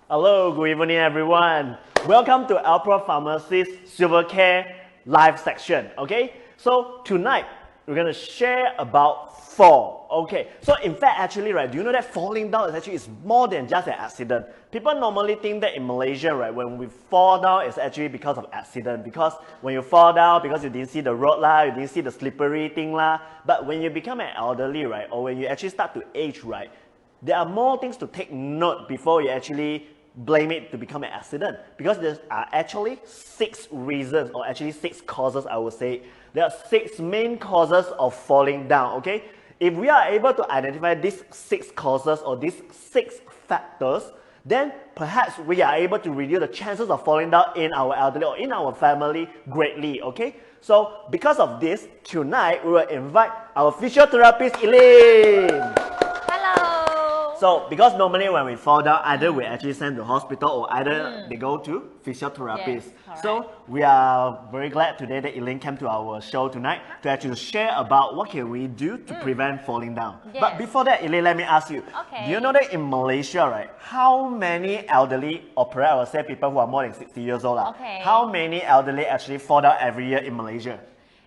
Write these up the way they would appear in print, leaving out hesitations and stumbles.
Hello, good evening everyone. Welcome to Alpro Pharmacy's Silvercare live section. Okay, so tonight we're gonna share about fall. Okay, so in fact, actually, right, do you know that falling down is more than just an accident? People normally think that in Malaysia, right, when we fall down, it's actually because of accident. Because when you fall down, because you didn't see the road lah, you didn't see the slippery thing lah. But when you become an elderly, right, or when you actually start to age, right, there are more things to take note before you actually blame it to become an accident, because there are actually 6 reasons, or actually 6 causes, I would say. There are 6 main causes of falling down. Okay, if we are able to identify these 6 causes or these 6 factors, then perhaps we are able to reduce the chances of falling down in our elderly or in our family greatly. Okay, so because of this, tonight we will invite our physiotherapist Elaine. So, because normally when we fall down, either we actually send to hospital or either they go to physiotherapist. Yes, so, we are very glad today that Elaine came to our show tonight to actually share about what can we do to prevent falling down. Yes. But before that, Elaine, let me ask you, do you know that in Malaysia, right, how many elderly, or perhaps I would say people who are more than 60 years old, how many elderly actually fall down every year in Malaysia?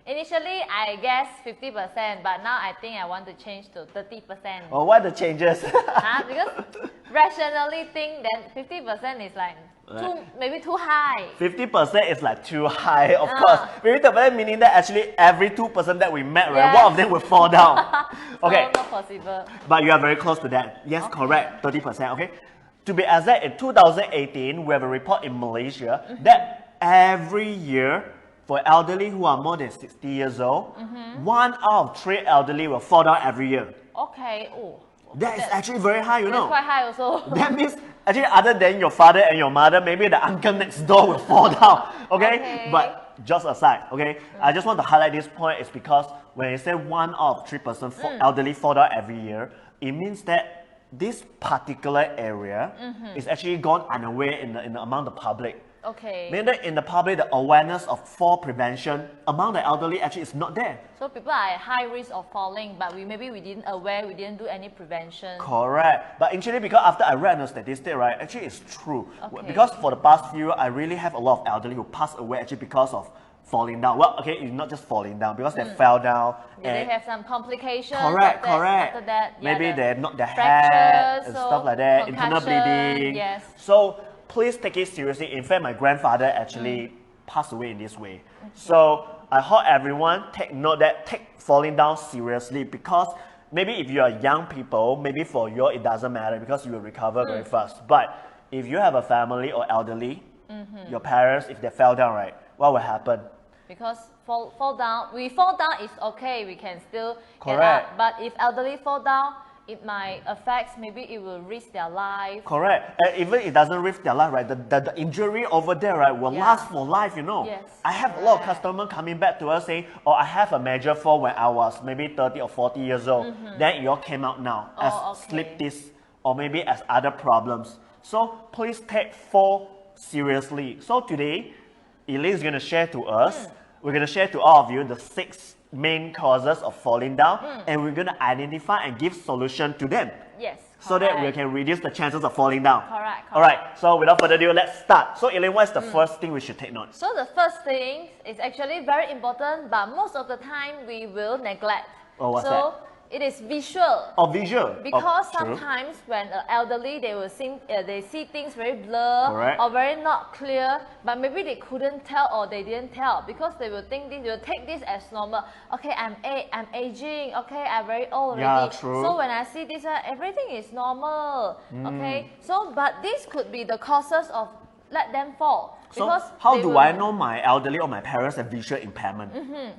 Initially, I guess 50%, but now I think I want to change to 30%. Oh, why the changes? Because rationally think that 50% is like maybe too high. 50% is like too high, of course. 50% meaning that actually every 2% that we met, right, one of them will fall down. Okay. So not possible. But you are very close to that. Yes, correct. 30%. Okay. To be exact, in 2018, we have a report in Malaysia that every year, for elderly who are more than 60 years old, 1 out of 3 elderly will fall down every year. Okay. Oh. That is actually very high, you know. That's quite high also. That means, actually, other than your father and your mother, maybe the uncle next door will fall down. Okay? But just aside, okay? I just want to highlight this point is because when you say 1 out of 3% elderly fall down every year, it means that this particular area is actually gone unaware in the among the public. Okay. Meaning that in the public, the awareness of fall prevention among the elderly actually is not there. So people are at high risk of falling, but maybe we didn't aware, we didn't do any prevention. Correct. But actually, because after I read the statistic, right, actually it's true. Okay. Because for the past few years, I really have a lot of elderly who passed away actually because of falling down. Well, okay, it's not just falling down, because they fell down. Did they have some complications? Correct. After that, maybe they knocked their head and stuff like that, internal bleeding. Yes. So please take it seriously. In fact, my grandfather actually passed away in this way. So I hope everyone take note that take falling down seriously, because maybe if you are young people, maybe for you it doesn't matter because you will recover very fast. But if you have a family or elderly, your parents, if they fell down, right, what will happen? Because fall down, we fall down is okay, we can still get up. But if elderly fall down, it might affect, maybe it will risk their life. Correct. And even it doesn't risk their life, right? The injury over there, right, will last for life, you know. Yes. I have a lot of customers coming back to us saying, oh, I have a major fall when I was maybe 30 or 40 years old. Then it all came out now as slip disc or maybe as other problems. So please take fall seriously. So today, Elaine is going to share to us, we're going to share to all of you the 6 main causes of falling down, and we're going to identify and give solution to them. Yes. So that we can reduce the chances of falling down. Correct. Alright, so without further ado, let's start. So Elaine, what's the first thing we should take note? So the first thing is actually very important, but most of the time we will neglect. Oh, what's that? It is visual. Oh, visual. Because sometimes when elderly, they will they see things very blur or very not clear, but maybe they couldn't tell or they didn't tell because they will think this, they will take this as normal. Okay, I'm aging. Okay, I'm very old already. Yeah, true. So when I see this, everything is normal. Okay, so but this could be the causes of let them fall. So how do I know my elderly or my parents have visual impairment?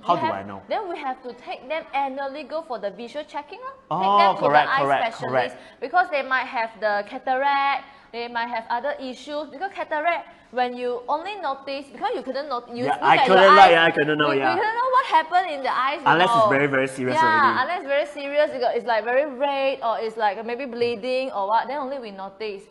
How do I know? Then we have to take them annually, go for the visual checking. Oh, take them to correct, the eye specialist because they might have the cataract, they might have other issues. Because cataract, when you only notice, because you couldn't notice, I couldn't know. We couldn't know what happened in the eyes. Unless it's very, very serious already. Unless very serious, it's like very red or it's like maybe bleeding or what, then only we notice.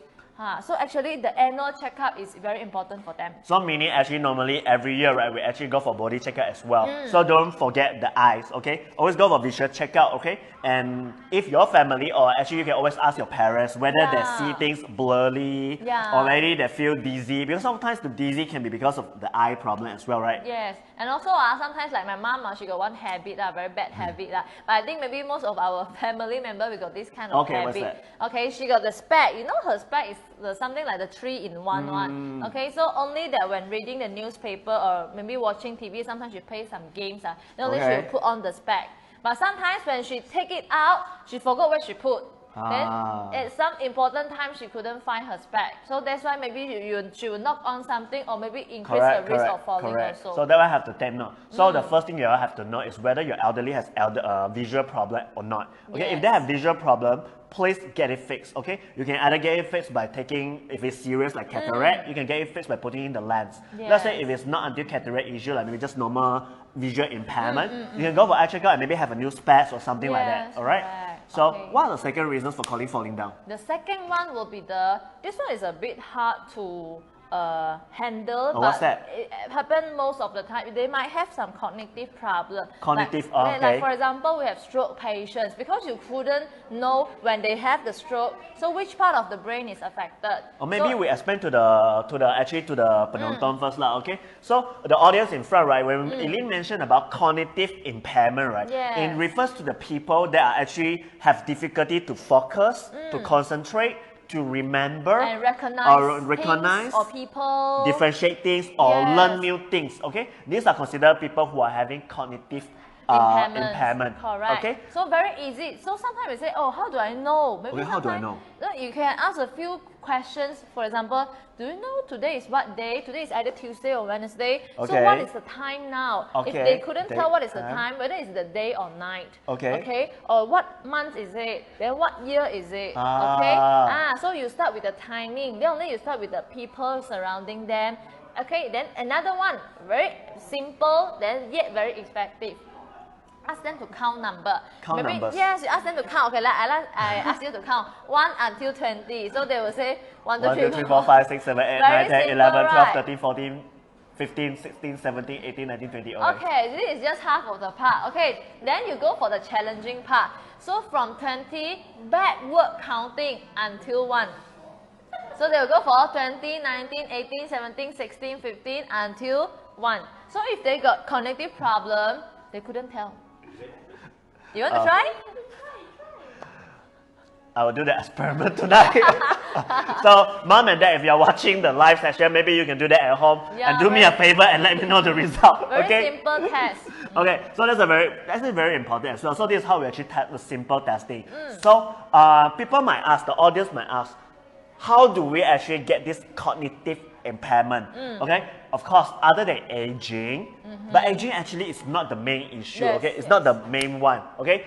So actually the annual checkup is very important for them. So meaning actually normally every year, right, we actually go for body checkup as well. So don't forget the eyes, okay? Always go for visual checkup, okay? And if your family, or actually you can always ask your parents whether they see things blurry, or maybe they feel dizzy, because sometimes the dizzy can be because of the eye problem as well, right? Yes, and also sometimes like my mom, she got one habit, very bad habit. But I think maybe most of our family member, we got this kind of habit. What's that? Okay, she got the spec. You know her spec is something like the 3-in-1 one. Okay, so only that when reading the newspaper or maybe watching TV, sometimes she play some games. Then only she will put on the spec. But sometimes when she take it out, she forgot where she put. Then at some important time she couldn't find her spec. So that's why maybe she will knock on something or maybe increase the risk of falling also. So that will have to take note. So the first thing you have to know is whether your elderly has visual problem or not. Okay, if they have visual problem, please get it fixed. Okay, you can either get it fixed by taking, if it's serious like cataract, you can get it fixed by putting in the lens. Let's say if it's not until cataract issue, like maybe just normal visual impairment, you can go for eye checkup and maybe have a new specs or something like that. All right. So what are the second reasons for falling down? The second one will be this one is a bit hard to handle, what's but that? it happens most of the time. They might have some cognitive problem. Like for example, we have stroke patients, because you couldn't know when they have the stroke, so which part of the brain is affected. Or maybe we explain to the penonton first lah, okay? So the audience in front, right, when Eileen mentioned about cognitive impairment, right, it refers to the people that are actually have difficulty to focus, to concentrate, to remember, and recognize or people, differentiate things, or learn new things. Okay, these are considered people who are having cognitive impairment. Correct. Okay, so very easy. So sometimes we say, oh, how do I know? Maybe how do I know? You can ask a few questions. For example, do you know today is what day? Today is either Tuesday or Wednesday. So what is the time now? If they couldn't tell what is the time, whether it's the day or night. Okay. Or what month is it? Then what year is it? Okay. So you start with the timing. Then only you start with the people surrounding them. Okay. Then another one, very simple, then yet very effective. Ask them to count number. Numbers. Yes, you ask them to count. Okay, I ask you to count 1 until 20. So they will say 1, 2, 3, 4, 5, 6, 7, 8, 9, 10, 11, 12, 13, 14, 15, 16, 17, 18, 19, 20. Okay, this is just half of the part. Okay, then you go for the challenging part. So from 20, backward counting until 1. So they will go for 20, 19, 18, 17, 16, 15 until 1. So if they got cognitive problem, they couldn't tell. You want to try? I will do the experiment tonight. So, mom and dad, if you're watching the live session, maybe you can do that at home and do me a favor and let me know the result. Very simple test. Okay, so that's very important as well. So this is how we actually test the simple testing. So people might ask, the audience might ask, how do we actually get this cognitive impairment? Okay, of course, other than aging, but aging actually is not the main issue. It's not the main one. Okay,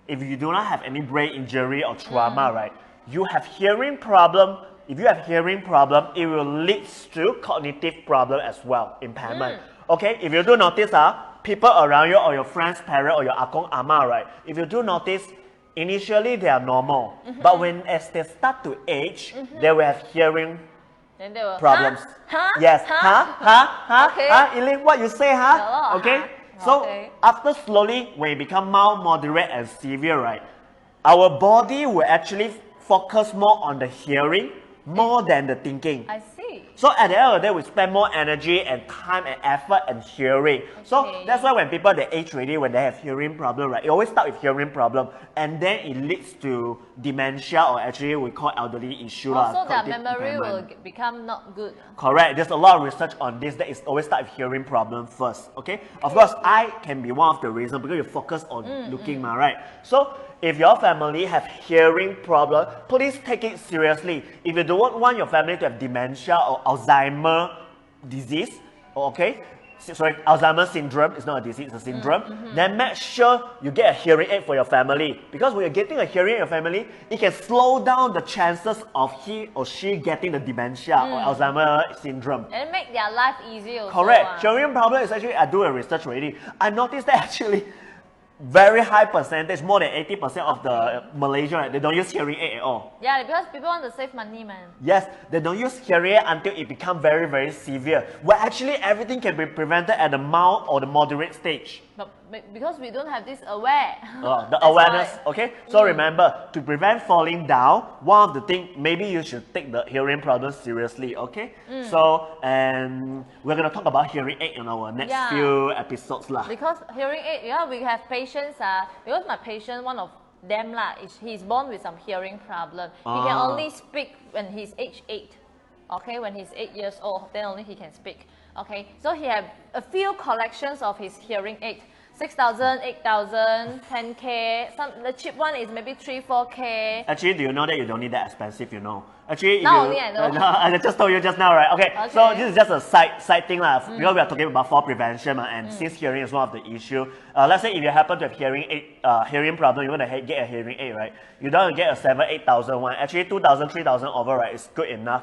if you do not have any brain injury or trauma, right, you have hearing problem. If you have hearing problem, it will lead to cognitive problem as well, impairment. Okay, if you do notice, people around you or your friends, parent or your akong ama, right, if you do notice, initially they are normal, but as they start to age, they will have hearing problems. Yes. Eileen, what you say, Okay. So after slowly, when it become mild, moderate, and severe, right, our body will actually focus more on the hearing more than the thinking. I see. So at the end of the day, we spend more energy and time and effort and hearing. So that's why when people they age already, when they have hearing problem, right, it always start with hearing problem, and then it leads to dementia, or actually we call elderly issue. Also, their memory will become not good. Correct. There's a lot of research on this that is always start with hearing problem first. Okay. Of course, eye can be one of the reasons because you focus on looking, right? So if your family have hearing problem, please take it seriously. If you don't want your family to have dementia or Alzheimer disease, Alzheimer's syndrome, it's not a disease, it's a syndrome, then make sure you get a hearing aid for your family. Because when you're getting a hearing aid in your family, it can slow down the chances of he or she getting the dementia or Alzheimer's syndrome. And make their life easier also. Correct. Hearing problem is actually, I do a research already. I noticed that actually, very high percentage, more than 80% of the Malaysia, right, they don't use hearing aid at all. Yeah, because people want to save money, man. Yes, they don't use hearing aid until it becomes very, very severe. Where actually everything can be prevented at the mild or the moderate stage. But because we don't have this aware. The awareness, okay? So remember, to prevent falling down, one of the things, maybe you should take the hearing problem seriously, okay? So, and we're going to talk about hearing aid in our next few episodes lah. Because hearing aid, we have patients, because my patient, one of them he's born with some hearing problem. He can only speak when he's age 8. Okay, when he's 8 years old, then only he can speak. Okay, so he have a few collections of his hearing aid. 6,000, 8,000, 10K. The cheap one is maybe 3, 4K. Actually, do you know that you don't need that expensive, you know? Actually, now only I know. I just told you just now, right? Okay, so this is just a side thing lah. Because we are talking about fall prevention and since hearing is one of the issue. Let's say if you happen to have hearing problem, you want to get a hearing aid, right? You don't get a 7,000, 8,000 one. Actually, 2,000, 3,000 over, right, is good enough.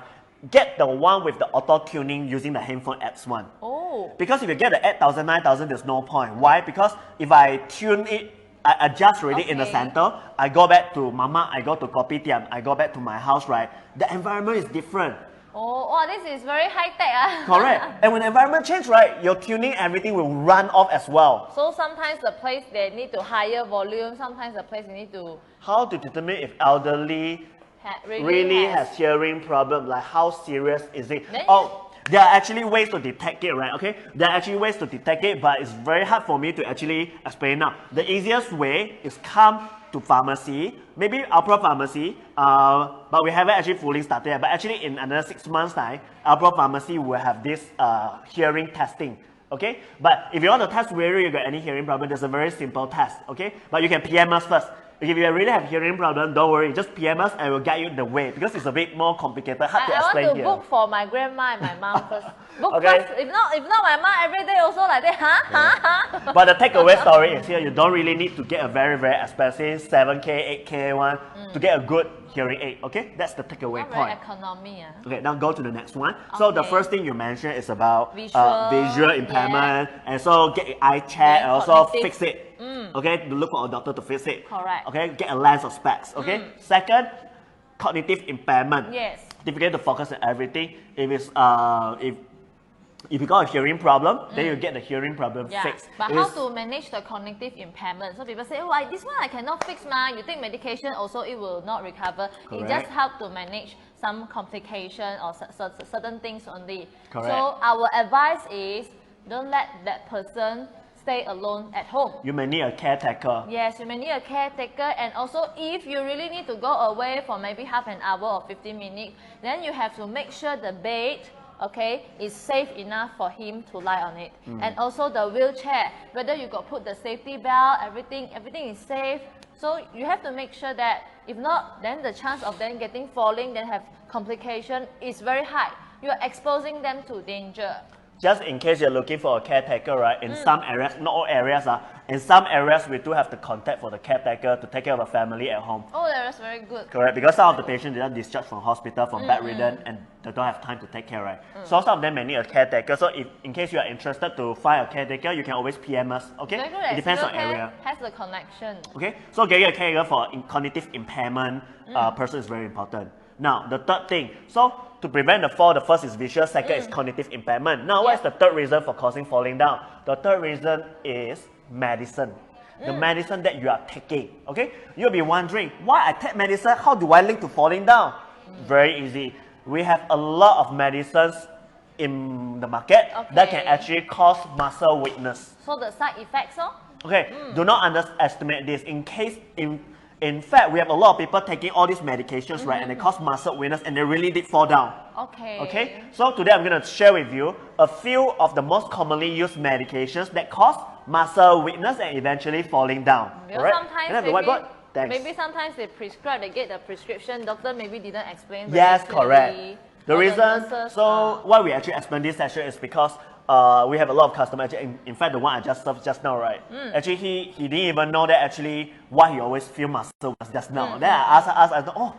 Get the one with the auto-tuning using the handphone apps one. Oh. Because if you get the 8,000, 9,000, there's no point. Why? Because if I tune it, I adjust already in the center, I go back to mama, I go to kopitiam, I go back to my house, right? The environment is different. Oh, this is very high-tech. Correct. And when the environment changes, right, your tuning, everything will run off as well. So sometimes the place, they need to higher volume, sometimes the place, they need to... How to determine if elderly really has hearing problem, like how serious is it? There are actually ways to detect it, right? Okay, there are actually ways to detect it, but it's very hard for me to actually explain now. The easiest way is come to pharmacy, maybe Alpro Pharmacy, but we haven't actually fully started yet. But actually in another 6 months time, Alpro Pharmacy will have this hearing testing. Okay, but if you want to test whether you got any hearing problem, there's a very simple test. Okay, but you can PM us first. If you really have hearing problem, don't worry, just PM us and we'll guide you the way because it's a bit more complicated, hard to explain here. I want to book for my grandma and my mom first. Book first. If not my mom every day also like that, But the takeaway story is here, you don't really need to get a very, very expensive 7K, 8K one to get a good hearing aid, okay? That's the takeaway point. Economy. Okay, now go to the next one. So the first thing you mentioned is about visual impairment, and so get an eye check and also fix it. Okay, to look for a doctor to fix it. Correct. Okay, get a lens of specs. Okay. Second, cognitive impairment. Yes. Difficult to focus on everything. If it's if you got a hearing problem, then you get the hearing problem fixed. But how to manage the cognitive impairment? So people say, oh, this one I cannot fix, man. You take medication, also it will not recover. Correct. It just help to manage some complication or certain things only. Correct. So our advice is, don't let that person stay alone at home. You may need a caretaker. Yes, you may need a caretaker, and also if you really need to go away for maybe half an hour or 15 minutes, then you have to make sure the bed, okay, is safe enough for him to lie on it. And also the wheelchair, whether you got put the safety belt, everything is safe. So you have to make sure that if not, then the chance of them falling, then have complication is very high. You are exposing them to danger. Just in case you're looking for a caretaker, right? In some areas, not all areas, in some areas we do have the contact for the caretaker to take care of the family at home. Oh, that's very good. Correct, because some of the patients they are discharged from hospital from bedridden and they don't have time to take care, right? So some of them may need a caretaker. So if in case you are interested to find a caretaker, you can always PM us. Okay, it depends on area. Has the connection. Okay, so getting a caretaker for cognitive impairment person is very important. Now the third thing, so to prevent the fall, the first is visual, second is cognitive impairment. Now what is the third reason for causing falling down? The third reason is medicine. The medicine that you are taking. Okay, you'll be wondering why I take medicine, how do I link to falling down? Very easy. We have a lot of medicines in the market that can actually cause muscle weakness. So the side effects, okay, do not underestimate this. In fact, we have a lot of people taking all these medications, right, and they cause muscle weakness and they really did fall down. Okay, so today I'm going to share with you a few of the most commonly used medications that cause muscle weakness and eventually falling down. Alright? Can I have the whiteboard? Thanks. Maybe sometimes they prescribe, they get the prescription, doctor maybe didn't explain very Yes, clearly. correct. The reason, why we actually explain this session is because we have a lot of customers. In fact, the one I just served just now, right? Actually, he didn't even know that actually why he always feel muscle just now. Then I asked, oh,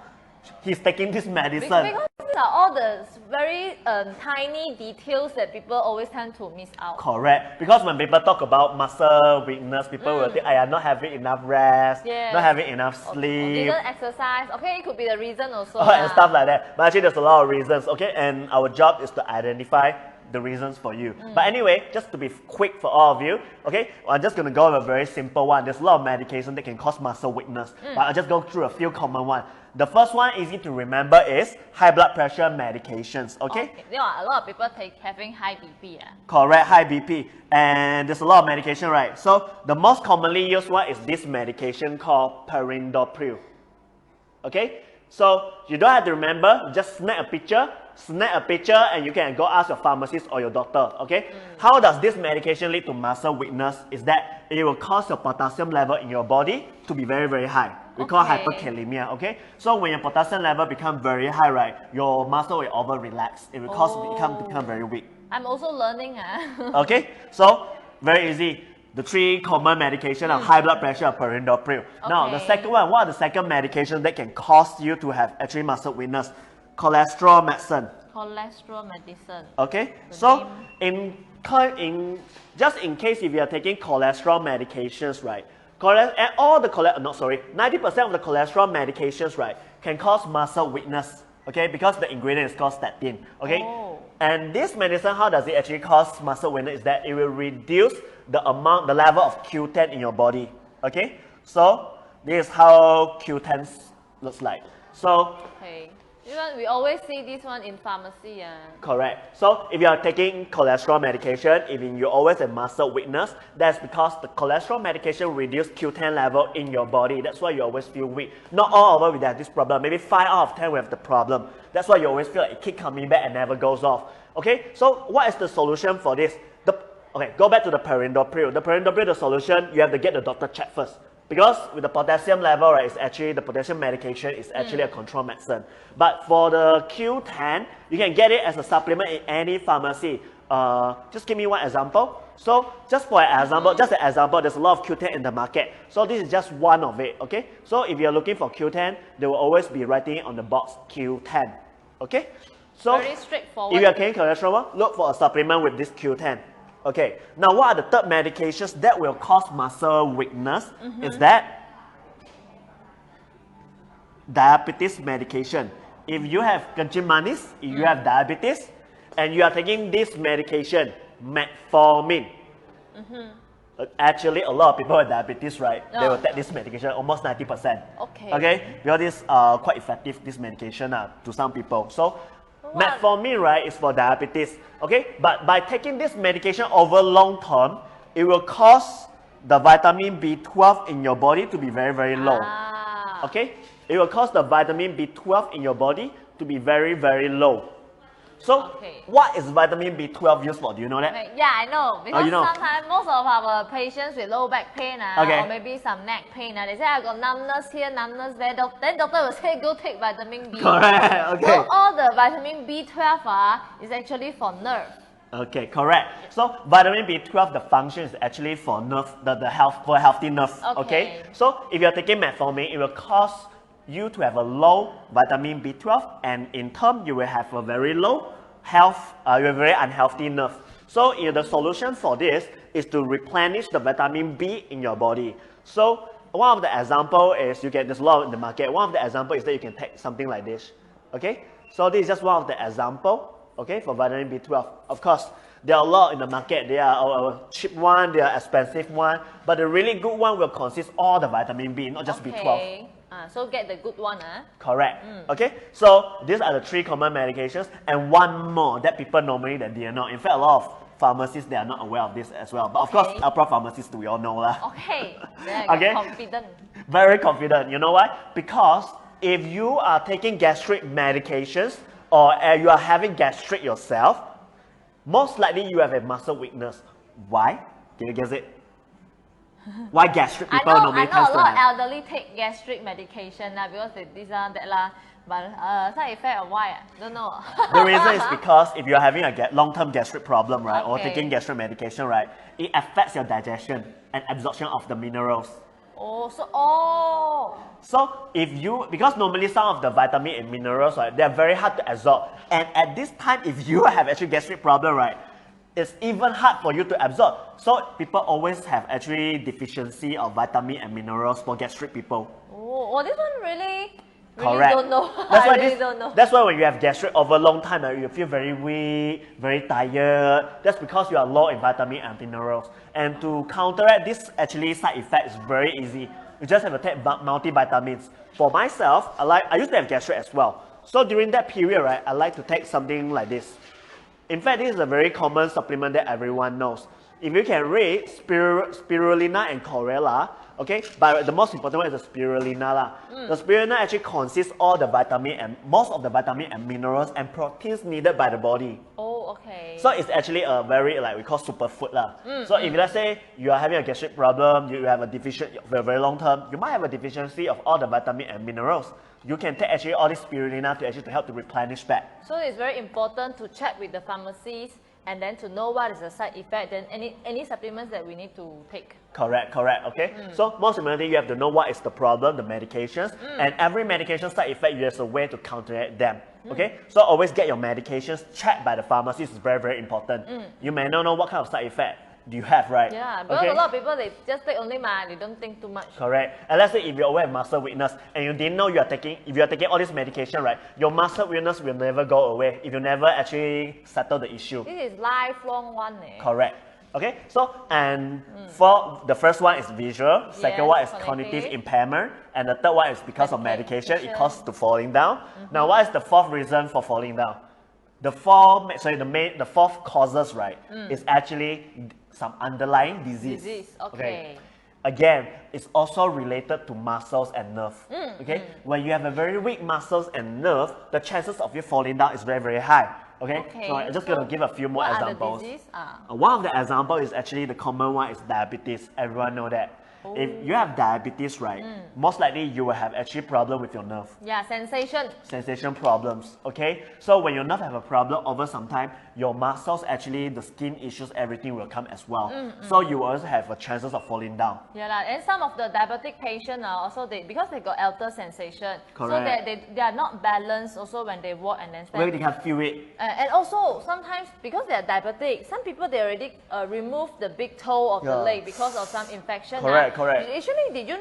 he's taking this medicine. Because these are all the very tiny details that people always tend to miss out. Correct. Because when people talk about muscle weakness, people will think, I am not having enough rest, not having enough sleep. Didn't exercise. Okay, it could be the reason also. And stuff like that. But actually, there's a lot of reasons, okay? And our job is to identify the reasons for you. But anyway, just to be quick for all of you, okay, I'm just going to go with a very simple one. There's a lot of medication that can cause muscle weakness, but I'll just go through a few common ones. The first one, easy to remember, is high blood pressure medications, okay? There are a lot of people having high BP. Correct, high BP. And there's a lot of medication, right? So the most commonly used one is this medication called perindopril, okay? So you don't have to remember, just snap a picture, and you can go ask your pharmacist or your doctor, okay? How does this medication lead to muscle weakness? Is that it will cause your potassium level in your body to be very, very high. We call hyperkalemia, okay? So when your potassium level becomes very high, right, your muscle will over-relax. It will cause become very weak. I'm also learning. Okay, so very easy. The three common medications are high blood pressure, perindopril. Now, the second one, what are the second medications that can cause you to have actually muscle weakness? Cholesterol medicine. Cholesterol medicine. Okay, so just in case if you are taking cholesterol medications, right, 90% of the cholesterol medications, right, can cause muscle weakness, okay, because the ingredient is called statin, okay? And this medicine, how does it actually cause muscle weakness? Is that it will reduce the level of Q10 in your body, okay? So this is how Q10 looks like. So we always see this one in pharmacy. Correct. So if you are taking cholesterol medication, if you always have muscle weakness, that's because the cholesterol medication reduce Q10 level in your body. That's why you always feel weak. Not all of us will have this problem. Maybe 5 out of 10 will have the problem. That's why you always feel like it keeps coming back and never goes off. Okay, so what is the solution for this? Go back to the perindopril. The perindopril, the solution, you have to get the doctor check first. Because with the potassium level, right, it's actually the potassium medication is actually a control medicine. But for the Q10, you can get it as a supplement in any pharmacy. Just give me one example. So just an example, there's a lot of Q10 in the market. So this is just one of it, okay? So if you're looking for Q10, they will always be writing it on the box Q10, okay? So very straightforward. If you're taking cholesterol, look for a supplement with this Q10. Okay, now what are the third medications that will cause muscle weakness? Is that diabetes medication. If you have kencing manis, if you have diabetes, and you are taking this medication, metformin, actually a lot of people with diabetes, right, they will take this medication almost 90%. Okay, because this quite effective, this medication to some people. So metformin, right, is for diabetes, okay? But by taking this medication over long term, it will cause the vitamin B12 in your body to be very, very low, okay? It will cause the vitamin B12 in your body to be very, very low. So, what is vitamin B12 used for? Do you know that? Yeah, I know. Because sometimes most of our patients with low back pain or maybe some neck pain, they say I got numbness here, numbness there. Then doctor will say go take vitamin B. Correct. Okay. So all the vitamin B12 is actually for nerve. Okay, correct. So vitamin B12, the function is actually for nerve, for healthy nerves. Okay. So if you are taking metformin, it will cause you to have a low vitamin B12, and in turn you will have a very low health, you have very unhealthy nerve. So the solution for this is to replenish the vitamin B in your body. So one of the example is there's a lot in the market. One of the example is that you can take something like this. Okay, so this is just one of the example. Okay, for vitamin B12. Of course, there are a lot in the market. There are cheap one, there are expensive one, but the really good one will consist all the vitamin B, not just B12. So get the good one. Correct. Okay, so these are the 3 common medications, and one more that people normally they are not. In fact, a lot of pharmacists, they are not aware of this as well. But of course, Alpro pharmacists, we all know lah. Okay. Confident. Very confident. You know why? Because if you are taking gastric medications or you are having gastric yourself, most likely you have a muscle weakness. Why? Can you guess it? Why gastric people normally I know a lot of elderly take gastric medication because this that but side effect or why? Don't know. The reason is because if you're having a long-term gastric problem, right, or taking gastric medication, right, it affects your digestion and absorption of the minerals. So if you, because normally some of the vitamin and minerals, right, they're very hard to absorb. And at this time, if you have actually gastric problem, right, it's even hard for you to absorb. So people always have actually deficiency of vitamin and minerals for gastric people. Oh, this one really Correct. don't know. That's why don't know. That's why when you have gastric over a long time, you feel very weak, very tired. That's because you are low in vitamin and minerals. And to counteract this actually side effect is very easy. You just have to take multivitamins. For myself, I used to have gastric as well. So during that period, right, I like to take something like this. In fact, this is a very common supplement that everyone knows. If you can read spirulina and chlorella, okay, but the most important one is the spirulina. The spirulina actually consists all the vitamin and most of the vitamin and minerals and proteins needed by the body. Oh, okay. So it's actually a very, like we call superfood lah. So if let's say you are having a gastric problem, you have a deficiency for a very long term, you might have a deficiency of all the vitamin and minerals. You can take actually all this spirulina to actually help to replenish back. So it's very important to check with the pharmacies and then to know what is the side effect, then any supplements that we need to take. Correct, okay. So most importantly, you have to know what is the problem, the medications, and every medication side effect, there's a way to counteract them. Okay, so always get your medications checked by the pharmacist is very, very important. You may not know what kind of side effect you have, right? Yeah, because a lot of people, they just take only they don't think too much. Correct. And let's say if you always have muscle weakness and you didn't know if you are taking all this medication, right, your muscle weakness will never go away if you never actually settle the issue. This is lifelong one. Correct. Okay, so and for the first one is visual, second one is cognitive impairment, and the third one is because of medication, it causes to falling down. Now, what is the fourth reason for falling down? The fourth causes, right, is actually some underlying disease. Okay. Again, it's also related to muscles and nerve. Okay, when you have a very weak muscles and nerve, the chances of you falling down is very, very high. Okay, so I'm just going to give a few more examples. One of the examples is actually the common one is diabetes. Everyone know that. If you have diabetes, right, most likely you will have actually problem with your nerve. Yeah, sensation problems, okay? So when your nerve have a problem over some time, your muscles actually, the skin issues, everything will come as well. So you will also have a chances of falling down. Yeah, and some of the diabetic patients are also, because they got altered sensation. Correct. So they are not balanced also when they walk and then stand. Where they can feel it. And also, sometimes, because they are diabetic, some people, they already remove the big toe of the leg because of some infection. Correct. Actually, did you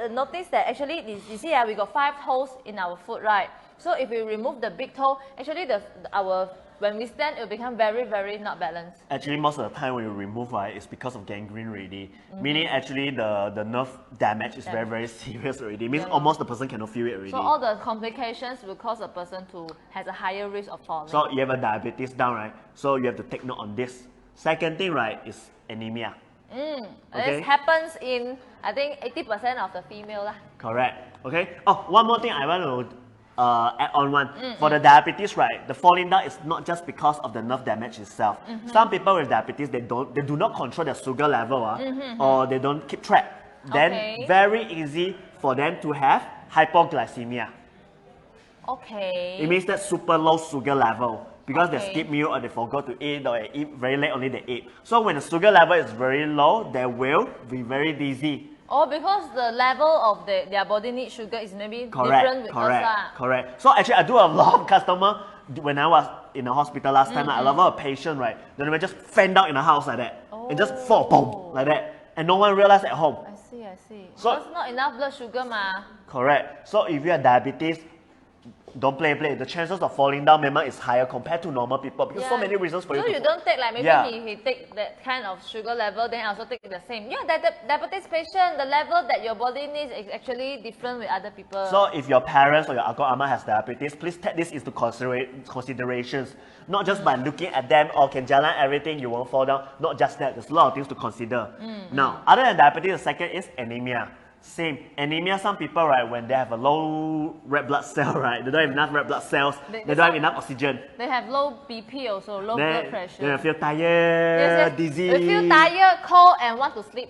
notice that actually, you see, we got 5 toes in our foot, right? So if we remove the big toe, actually when we stand, it will become very, very not balanced. Actually, most of the time when you remove, right, it's because of gangrene already. Meaning actually the nerve damage is very, very serious already. It means almost the person cannot feel it already. So all the complications will cause a person to has a higher risk of falling. So you have a diabetes down, right? So you have to take note on this. Second thing, right, is anemia. Okay. This happens in, I think, 80% of the female lah. Correct. Okay. Oh, one more thing I want to add on one. For the diabetes, right, the falling down is not just because of the nerve damage itself. Some people with diabetes, they do not control their sugar level, or they don't keep track. Then very easy for them to have hypoglycemia. Okay. It means that super low sugar level. Because they skip meal or they forgot to eat or they eat very late only they eat. So when the sugar level is very low, they will be very dizzy. Oh, because the level of their body need sugar is maybe different with us. Correct. So actually I do a lot of customer when I was in the hospital last time, I love a patient, right? Then they just fan down in the house like that. And just fall, boom, like that. And no one realized at home. I see. So because not enough blood sugar ma. Correct. So if you have diabetes, don't play. The chances of falling down is higher compared to normal people because so many reasons for you. So you don't take like maybe he take that kind of sugar level, then also take the same. Yeah, that diabetes patient, the level that your body needs is actually different with other people. So if your parents or your uncle ama has diabetes, please take this into considerations. Not just by looking at them or can jalan everything, you won't fall down. Not just that. There's a lot of things to consider. Now, other than diabetes, the second is anemia. Same. Anemia, some people, right, when they have a low red blood cell, right, they don't have enough red blood cells, they don't have enough oxygen. They have low BP also, low blood pressure. They feel tired, dizzy. They feel tired, cold, and want to sleep.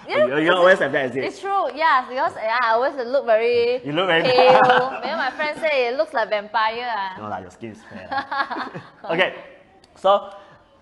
You always have that, is it? It's true, yeah, because I always look very pale. Maybe my friends say it looks like vampire. No, your skin is fair. Okay, so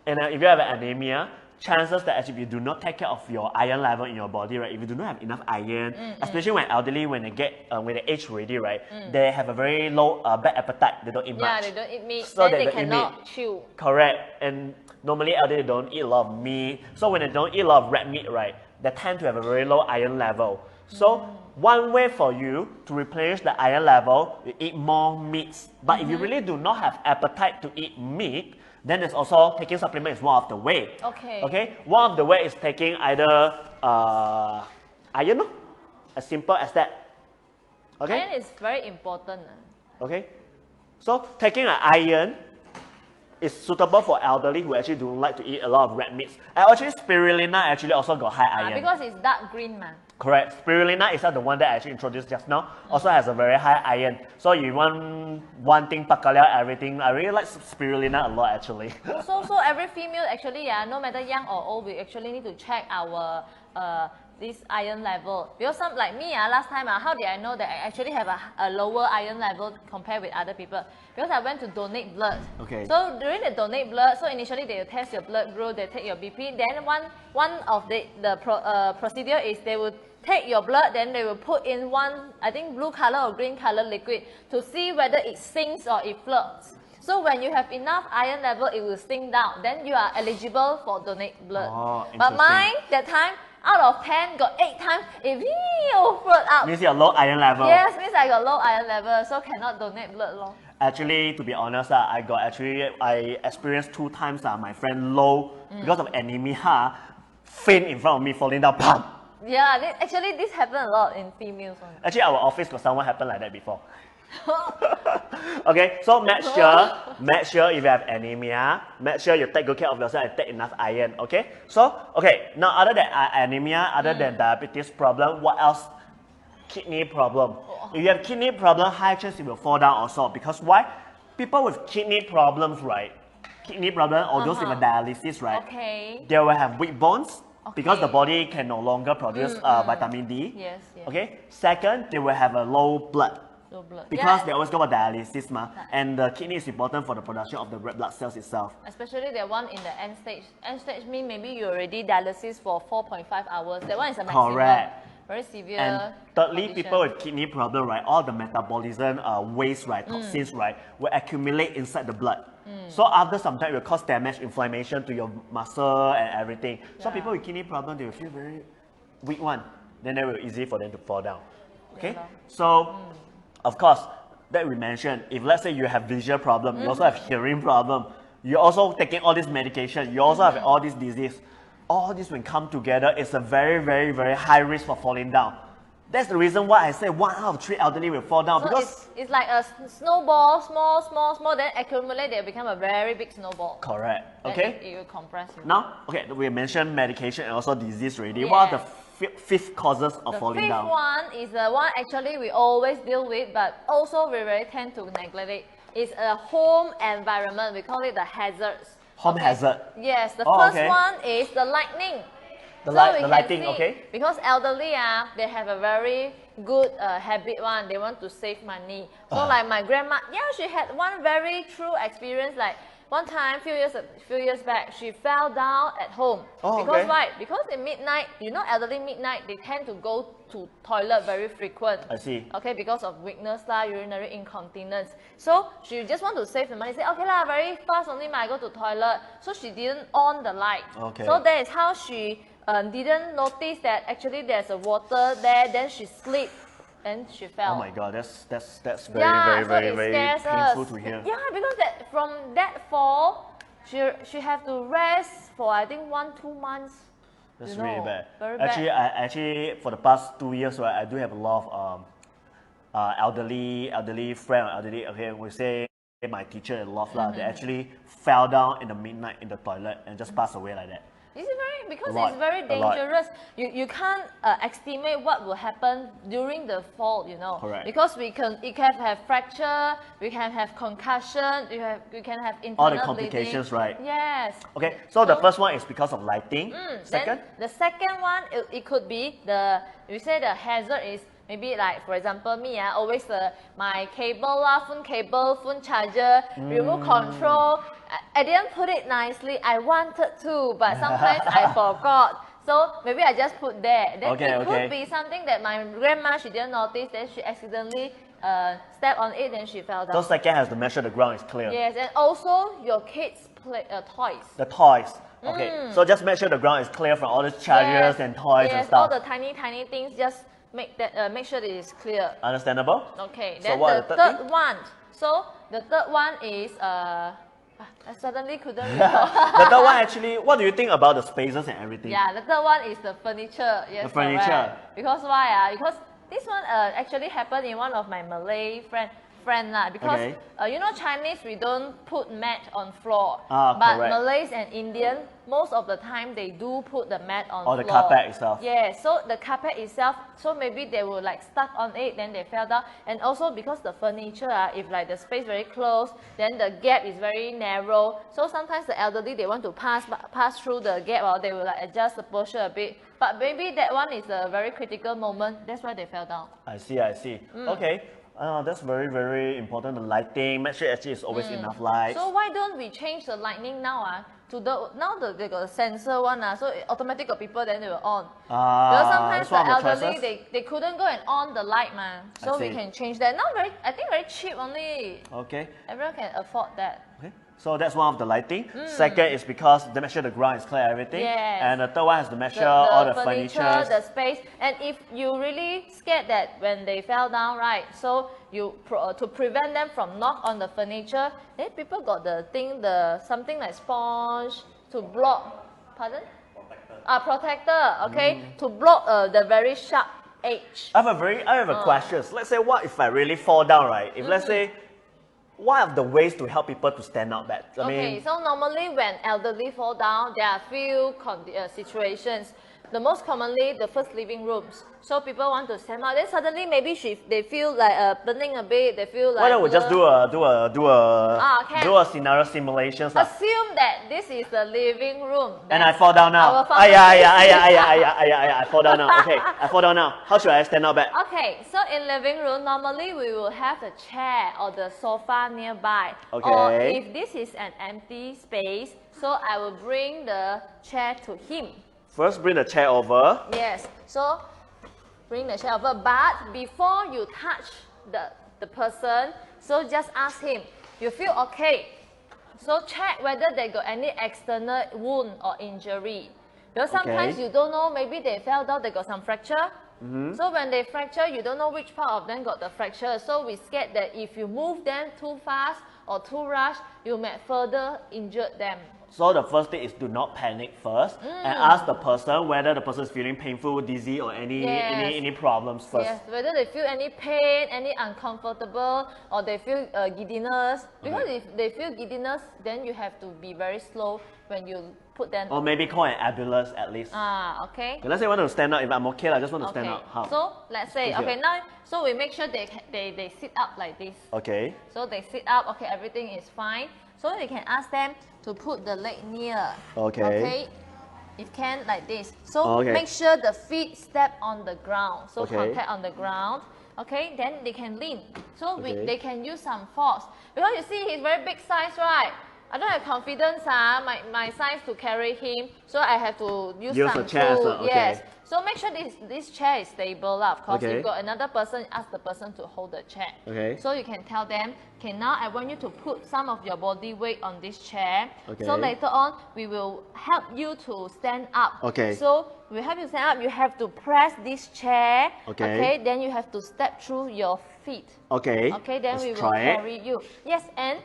if you have anemia, chances that actually if you do not take care of your iron level in your body, right? If you do not have enough iron, especially when elderly, when they age already, right? They have a very low bad appetite. They don't eat much. Yeah, they don't eat meat. So then they cannot chew. Correct. And normally elderly don't eat a lot of meat. So when they don't eat a lot of red meat, right? They tend to have a very low iron level. So one way for you to replenish the iron level, you eat more meats. But if you really do not have appetite to eat meat, then there's also taking supplement is one of the way. Okay. One of the way is taking either iron, as simple as that. Okay. Iron is very important. Okay. So taking an iron is suitable for elderly who actually don't like to eat a lot of red meats. And actually spirulina actually also got high iron. Because it's dark green, man. Correct. Spirulina is not the one that I actually introduced just now. Also has a very high iron. So you want one thing, pakalia, everything. I really like spirulina a lot actually. So every female actually, no matter young or old, we actually need to check our this iron level. Because some like me, last time, how did I know that I actually have a lower iron level compared with other people? Because I went to donate blood. Okay. So during the donate blood, so initially they will test your blood group, they take your BP. Then one of the procedure is they will take your blood, then they will put in one, I think blue color or green color liquid to see whether it sinks or it floats. So when you have enough iron level, it will sink down. Then you are eligible for donate blood. But mine, that time, out of 10, got 8 times, it will float out. Means you have low iron level. Yes, means I got low iron level, so cannot donate blood. Actually, to be honest, I experienced 2 times my friend low because of anemia, faint in front of me, falling down, pump. Yeah, actually this happened a lot in females. Actually, our office got someone happen like that before. Okay, so make sure if you have anemia, make sure you take good care of yourself and take enough iron. Okay, so now other than anemia, other than diabetes problem, what else? Kidney problem. If you have kidney problem, high chance you will fall down also. Because why? People with kidney problems, right? Kidney problem or those with a dialysis, right? Okay. They will have weak bones. Because the body can no longer produce vitamin D. Yes. Okay. Second, they will have a low blood. Because they always go for dialysis, and the kidney is important for the production of the red blood cells itself. Especially the one in the end stage. End stage means maybe you already dialysis for 4.5 hours. That one is a maximum. Correct. Very severe. And thirdly, people with kidney problem, right? All the metabolism waste, right? Toxins, right? Will accumulate inside the blood. So after some time, it will cause damage, inflammation to your muscle and everything. So people with kidney problem, they will feel very weak one. Then it will be easy for them to fall down. Okay. So. Of course, that we mentioned, if let's say you have visual problem, you also have hearing problem, you're also taking all this medication, you also have all this disease, all this when come together, it's a very, very, very high risk for falling down. That's the reason why I say 1 out of 3 elderly will fall down. So because it's like a snowball, small, then accumulate, they become a very big snowball. Correct. Okay. It will compress. Now, we mentioned medication and also disease already. Yeah. What are the fifth causes of falling down? The fifth one is the one actually we always deal with, but also we very tend to neglect it. It's a home environment. We call it the hazards. Home hazard. Yes. The first one is the lightning. The lighting, okay. Because elderly, they have a very good habit one. They want to save money. So like my grandma, she had one very true experience. Like one time, few years back, she fell down at home. Because why? Because in midnight, elderly midnight, they tend to go to toilet very frequent. I see. Okay, because of weakness urinary incontinence. So she just want to save the money. Say, okay very fast only, I go to toilet. So she didn't on the light. Okay. So that is how she didn't notice that actually there's a water there. Then she slipped. And she fell. Oh my God, that's very painful to hear. Yeah, because from that fall, she have to rest for I think 1-2 months. That's really bad. Very bad. Actually, for the past 2 years, right, I do have a lot of elderly friend, we say my teacher in law, they actually fell down in the midnight in the toilet and just passed away like that. It's very dangerous. You can't estimate what will happen during the fall, Correct. Because it can have fracture, we can have concussion, we can have internal all the complications, bleeding. right? Yes. Okay, so the first one is because of lighting. Second? The second one, it could be we say the hazard is maybe like for example me, always my cable, phone charger, remote control. I didn't put it nicely. I wanted to, but sometimes I forgot. So maybe I just put there. Then it could be something that my grandma, she didn't notice. Then she accidentally stepped on it, then she fell down. So second has to make sure the ground is clear. Yes, and also your kids' toys. The toys. Okay, so just make sure the ground is clear from all the chargers and toys and stuff. All the tiny things. Just make sure that it is clear. Understandable. Okay. So then what the third one. So the third one is I suddenly couldn't recall. The third one actually, what do you think about the spaces and everything? Yeah, the third one is the furniture. Yes, the furniture. Correct. Because why? Because this one actually happened in one of my Malay friend because you know Chinese, we don't put mat on floor, but correct. Malays and Indian, most of the time they do put the mat on floor. Or the carpet itself. Yeah, so the carpet itself, so maybe they were like stuck on it, then they fell down. And also because the furniture, if like the space very close, then the gap is very narrow. So sometimes the elderly, they want to pass through the gap, or they will like adjust the posture a bit. But maybe that one is a very critical moment. That's why they fell down. I see. Okay. That's very, very important. The lighting, make sure actually it's always enough light. So why don't we change the lighting now? They got a sensor one, so automatic got people, then they will on. Because sometimes the elderly, they couldn't go and on the light, man. So we can change that. Now I think very cheap only. Okay. Everyone can afford that. Okay. So that's one of the lighting. Second is because they make sure the ground is clear, everything. Yes. And the third one has to measure all the furniture, the space. And if you really scared that when they fell down, right? So you to prevent them from knock on the furniture, then people got the thing, something like sponge to block. Pardon? Protector. Okay, to block the very sharp edge. I have a question. Let's say, what if I really fall down, right? If let's say, what are the ways to help people to stand up back? I mean, so normally when elderly fall down, there are few situations. The most commonly, the first living rooms. So people want to stand up. Then suddenly maybe they feel like burning a bit. They feel like. Why don't we just do a scenario simulation? Assume that this is the living room. And I fall down now. I fall down now. Okay, I fall down now. How should I stand up back? Okay, so in living room, normally we will have the chair or the sofa nearby. Okay. Or if this is an empty space, so I will bring the chair to him. First, bring the chair over. Yes. So, bring the chair over. But before you touch the person, so just ask him, you feel okay? So, check whether they got any external wound or injury. Because sometimes you don't know, maybe they fell down, they got some fracture. So, when they fracture, you don't know which part of them got the fracture. So, we scared that if you move them too fast or too rush, you may further injure them. So the first thing is do not panic first and ask the person whether the person is feeling painful, dizzy, or any problems first. Yes, whether they feel any pain, any uncomfortable, or they feel giddiness. Because if they feel giddiness, then you have to be very slow when you put them. Or maybe call an ambulance at least. Okay. Let's say I want to stand up. If I'm okay, I just want to stand up. How? So let's say now. So we make sure they sit up like this. Okay. So they sit up. Okay, everything is fine. So you can ask them to put the leg near. Okay. If can, like this. So make sure the feet step on the ground. So contact on the ground. Okay, then they can lean. So they can use some force. Because you see, he's very big size, right? I don't have confidence, my size to carry him. So I have to use some tool. Yes. So make sure this chair is stable, of course. If you've got another person, ask the person to hold the chair. So you can tell them, okay, now I want you to put some of your body weight on this chair. So later on, we will help you to stand up. So we help you stand up. You have to press this chair. Then you have to step through your feet. Then we will carry you. Yes, and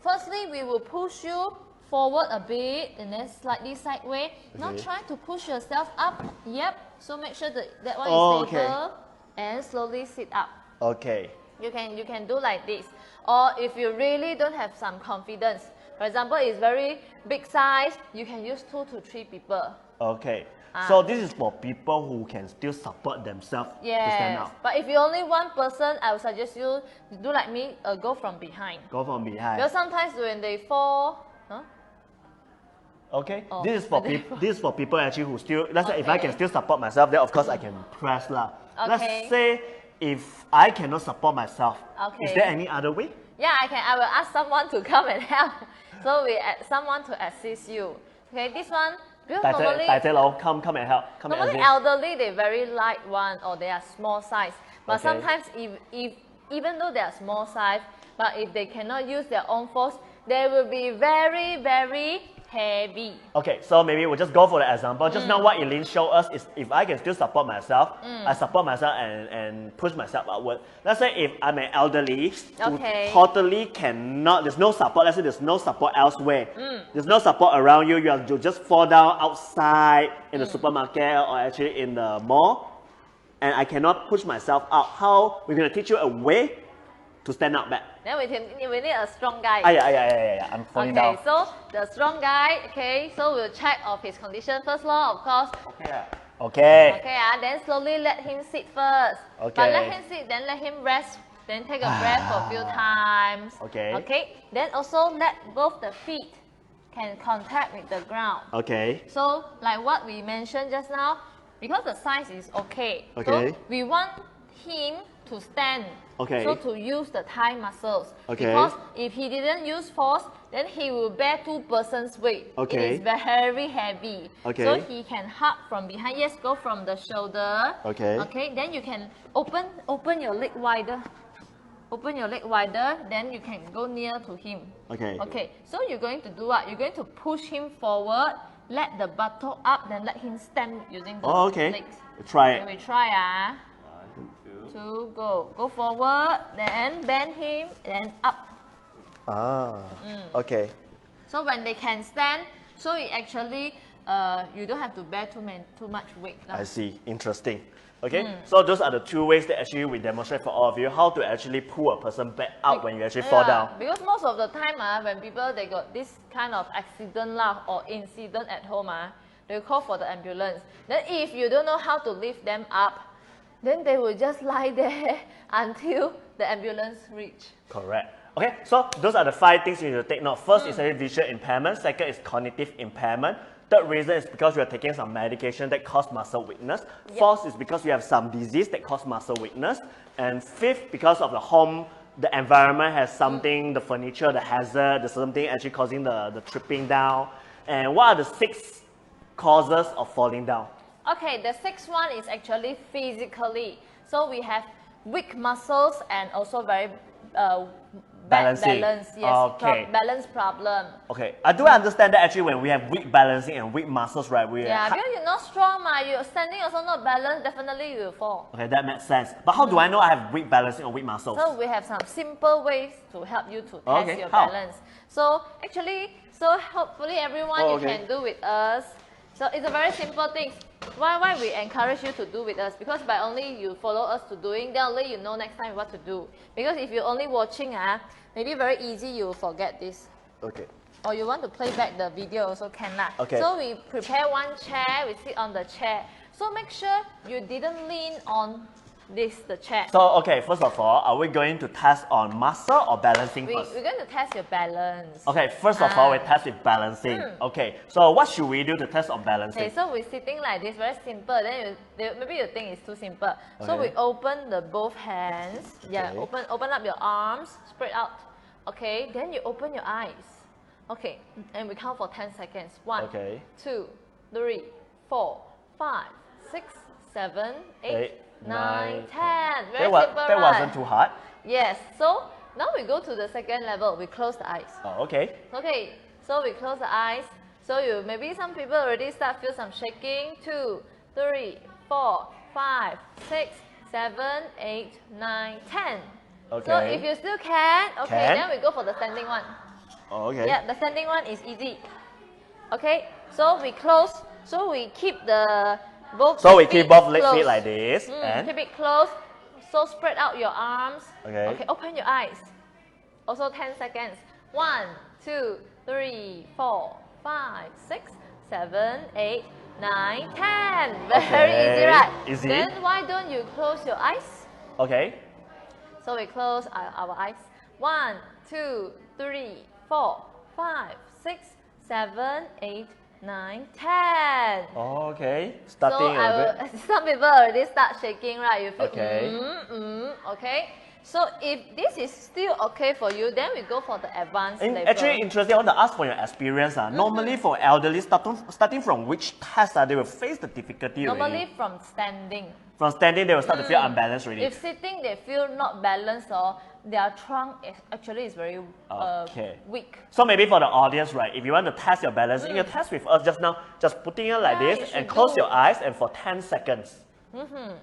firstly, we will push you forward a bit and then slightly sideways. Now try to push yourself up. Yep. So make sure that one is stable and slowly sit up. You can do like this. Or if you really don't have some confidence, for example, it's very big size, you can use 2 to 3 people. So this is for people who can still support themselves to stand up. But if you only one person, I would suggest you do like me, go from behind. Because sometimes when they fall, this is for people actually who still, let's say if I can still support myself, then of course I can press lah. Let's say if I cannot support myself, Okay. is there any other way? Yeah, I can. I will ask someone to come and help. So we add someone to assist you. Okay, this one because normally come and help. Normally elderly they very light one or they are small size. But okay. sometimes if even though they are small size, but if they cannot use their own force, they will be very heavy. Okay, so maybe we'll just go for the example. Just now what Eileen showed us is if I can still support myself, I support myself and push myself upward. Let's say if I'm an elderly who totally cannot, there's no support, let's say there's no support elsewhere. There's no support around you, you just fall down outside in the supermarket or actually in the mall, and I cannot push myself up. How? We're going to teach you a way to stand up back. Then we need a strong guy. Yeah. I'm falling down. Okay, so the strong guy, okay, so we'll check of his condition. First law, of course. Okay. Okay, then slowly let him sit first. Okay. But let him sit, then let him rest. Then take a breath for a few times. Okay. Okay, then also let both the feet can contact with the ground. Okay. So like what we mentioned just now, because the size is okay. Okay. So we want him to stand. Okay. So to use the thigh muscles. Okay. Because if he didn't use force, then he will bear 2 persons' weight. Okay. It is very heavy. Okay. So he can hug from behind. Yes, go from the shoulder. Okay. Okay. Then you can open your leg wider. Open your leg wider. Then you can go near to him. Okay. Okay. So you're going to do what? You're going to push him forward. Let the buttock up. Then let him stand using the legs. Try it. Okay, we try. 2, go forward, then bend him, then up. Okay. So when they can stand, so it actually you don't have to bear too much weight. I see. Interesting. Okay, so those are the 2 ways that actually we demonstrate for all of you how to actually pull a person back up when you actually fall down. Because most of the time when people they got this kind of accident or incident at home they call for the ambulance. Then if you don't know how to lift them up, then they will just lie there until the ambulance reach. Correct. Okay, so those are the 5 things you need to take note. First is a visual impairment. Second is cognitive impairment. Third reason is because you are taking some medication that cause muscle weakness. Yep. Fourth is because you have some disease that cause muscle weakness. And fifth, because of the home, the environment has something, the furniture, the hazard, there's something actually causing the tripping down. And what are the 6 causes of falling down? Okay, the 6th one is actually physically. So we have weak muscles and also very bad balance. Yes, okay. Balance problem. Okay, I do understand that actually when we have weak balancing and weak muscles, right? Because you're not strong, you're standing also not balanced, definitely you will fall. Okay, that makes sense. But how do I know I have weak balancing or weak muscles? So we have some simple ways to help you to test your balance. So actually, hopefully everyone you can do with us. So it's a very simple thing. Why we encourage you to do with us? Because by only you follow us to doing, then only you know next time what to do. Because if you're only watching, maybe very easy you will forget this. Okay. Or you want to play back the video also can lah. Okay. So we prepare one chair, we sit on the chair. So make sure you didn't lean on the chair. So okay, first of all, are we going to test on muscle or balancing first? We're going to test your balance. Okay, first of all, we test with balancing. Okay, so what should we do to test on balancing? Okay, so we're sitting like this, very simple. Then maybe you think it's too simple. Okay. So we open the both hands. Yeah, open up your arms, spread out. Okay, then you open your eyes. Okay, and we count for 10 seconds. 1, 2, 3, 4, 5, 6, 7, 8, 9, 10. Very simple, that wasn't too hard. Yes. So now we go to the second level. We close the eyes. Oh, okay. Okay. So we close the eyes. So maybe some people already feel some shaking. 2, 3, 4, 5, 6, 7, 8, 9, 10. Okay. So if you still can, then we go for the standing one. Oh, okay. Yeah, the standing one is easy. Okay. So we close. So we keep the we keep both feet like this. And keep it close. So spread out your arms. Okay, open your eyes. Also 10 seconds. 1, 2, 3, 4, 5, 6, 7, 8, 9, 10. Very easy, right? Easy. Then why don't you close your eyes? Okay. So we close our eyes. 1, 2, 3, 4, 5, 6, 7, 8, 9, 10. Okay, starting so a bit. Some people already start shaking, right? You feel, okay. Okay. So if this is still okay for you, then we go for the advanced level. Actually, interesting, I want to ask for your experience. Normally for elderly, starting from which test they will face the difficulty Normally already? from standing. From standing, they will start to feel unbalanced already. If sitting, they feel not balanced or their trunk is very weak. So maybe for the audience, right, if you want to test your balance, you can test with us just now, just putting it like this and close your eyes and for 10 seconds.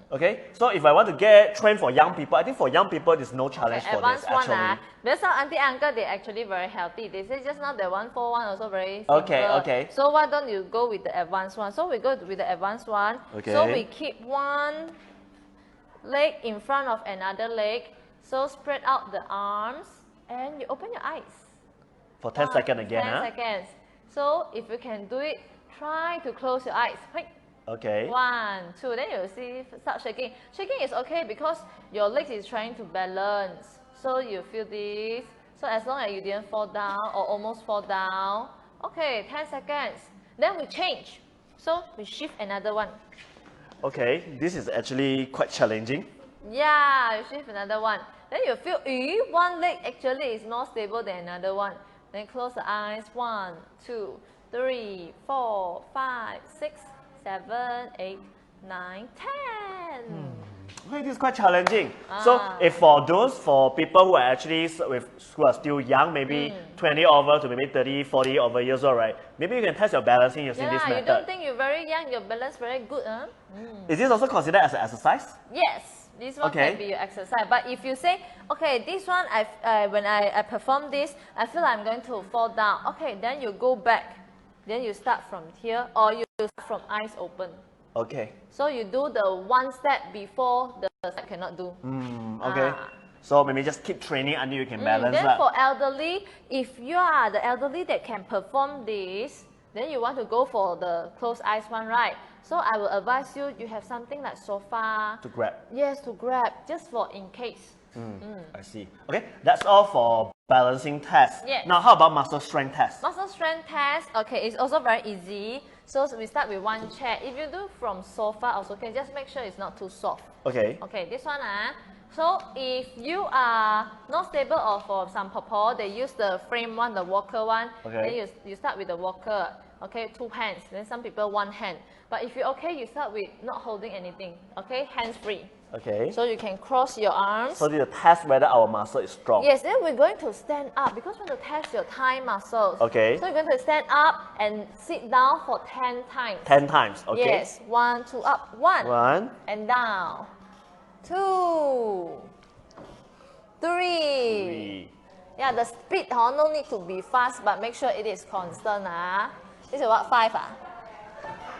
Okay, so if I want to get trained for young people, I think for young people there's no challenge for this actually. Because some auntie uncle they actually very healthy. They say just now the 141 also very simple. Okay. So why don't you go with the advanced one? So we go with the advanced one. Okay. So we keep one leg in front of another leg. So spread out the arms and you open your eyes. For 10 seconds again. 10 seconds. So if you can do it, try to close your eyes. Okay. 1, 2, then you'll see start shaking. Shaking is okay because your legs is trying to balance. So you feel this. So as long as you didn't fall down or almost fall down. Okay, 10 seconds. Then we change. So we shift another one. Okay, this is actually quite challenging. Yeah, you shift another one. Then you feel, one leg actually is more stable than another one. Then close the eyes. 1, 2, 3, 4, 5, 6, 7, 8, 9, 10. Okay, this is quite challenging. So if for people who are actually who are still young, maybe 20 over to maybe 30, 40 over years old, right? Maybe you can test your balancing using this method. You don't think you're very young, your balance very good, huh? Is this also considered as an exercise? Yes, this one can be your exercise. But if you say, okay, this one, when I perform this, I feel I'm going to fall down. Okay, then you go back. Then you start from here or you start from eyes open. Okay. So you do the one step before the step cannot do. Okay. So maybe just keep training until you can balance then that. For elderly, if you are the elderly that can perform this, then you want to go for the closed eyes one, right? So I will advise you have something like sofa. To grab. Yes, to grab, just for in case. I see. Okay, that's all for balancing test. Yes. Now, how about muscle strength test? Muscle strength test, okay, it's also very easy. So we start with one chair. If you do from sofa also can just make sure it's not too soft. Okay. Okay, this one So if you are not stable or for some people, they use the frame one, the walker one. Okay. Then you start with the walker. Okay, 2 hands. Then some people 1 hand. But if you're okay, you start with not holding anything. Okay, hands free. Okay. So you can cross your arms. So to test whether our muscle is strong. Yes, then we're going to stand up because we want to test your thigh muscles. Okay. So you're going to stand up and sit down for 10 times. 10 times, okay. Yes, 1, 2, up. 1. 1. And down. 2. 3. Yeah, the speed no need to be fast, but make sure it is constant. This is what, 5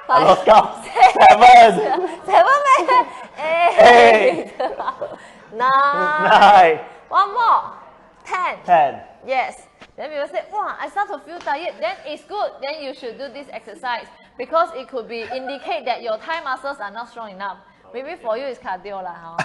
I lost count. 7. 7, 8. 9. One more. 10. 10. Yes. Then people say, wow, I start to feel tired. Then it's good. Then you should do this exercise because it could be indicate that your thigh muscles are not strong enough. Maybe for you it's cardio lah.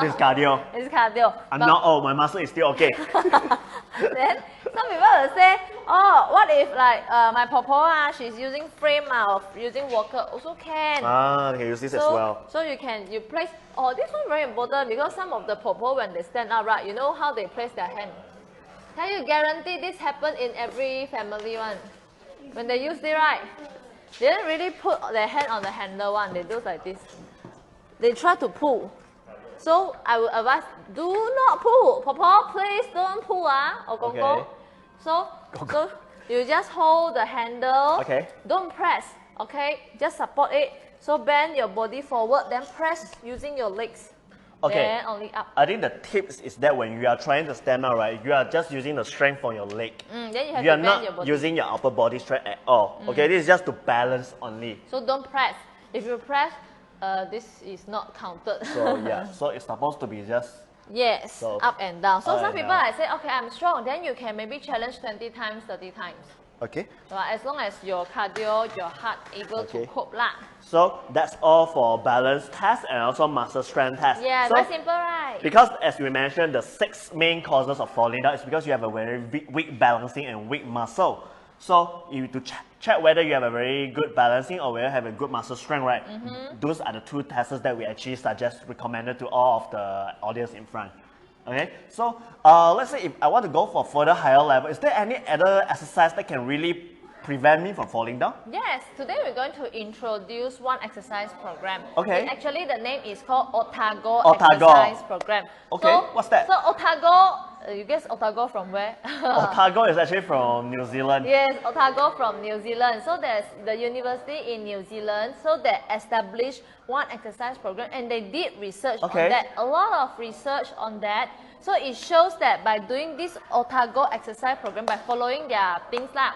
This is cardio. It's cardio. I'm not old. My muscle is still okay. Then some people will say, oh, what if like my popo she's using frame or using walker also can. You can use this as well. So you place. Oh, this one very important because some of the popo when they stand up, right, you know how they place their hand. Can you guarantee this happen in every family one? When they use it, right? They don't really put their hand on the handle one. They do like this. They try to pull. So I will advise, do not pull. Popo, please don't pull. Or Gong Gong. Okay. So you just hold the handle. Okay. Don't press. Okay. Just support it. So bend your body forward. Then press using your legs. Okay. Then only up. I think the tips is that when you are trying to stand up, right, you are just using the strength from your leg. Then you have you to are bend not your body. using your upper body strength at all. Okay, this is just to balance only. So don't press. If you press, this is not counted. So yeah, so it's supposed to be just. Yes, so, up and down. So some people I say, okay, I'm strong. Then you can maybe challenge 20 times, 30 times. Okay. So as long as your cardio, your heart able to cope lah. So that's all for balance test and also muscle strength test. Yeah, so, very simple, right? Because as we mentioned, the 6 main causes of falling down is because you have a very weak balancing and weak muscle. So you to check whether you have a very good balancing or whether you have a good muscle strength, right? Those are the 2 tests that we actually recommended to all of the audience in front. Okay, so let's say if I want to go for further higher level, is there any other exercise that can really prevent me from falling down? Yes, today we're going to introduce one exercise program. Okay. Actually, the name is called Otago exercise program. Okay, so, what's that? So Otago, you guess Otago from where? Otago is actually from New Zealand. Yes, Otago from New Zealand. So there's the university in New Zealand. So they established one exercise program and they did research on that. A lot of research on that. So it shows that by doing this Otago exercise program, by following their things like,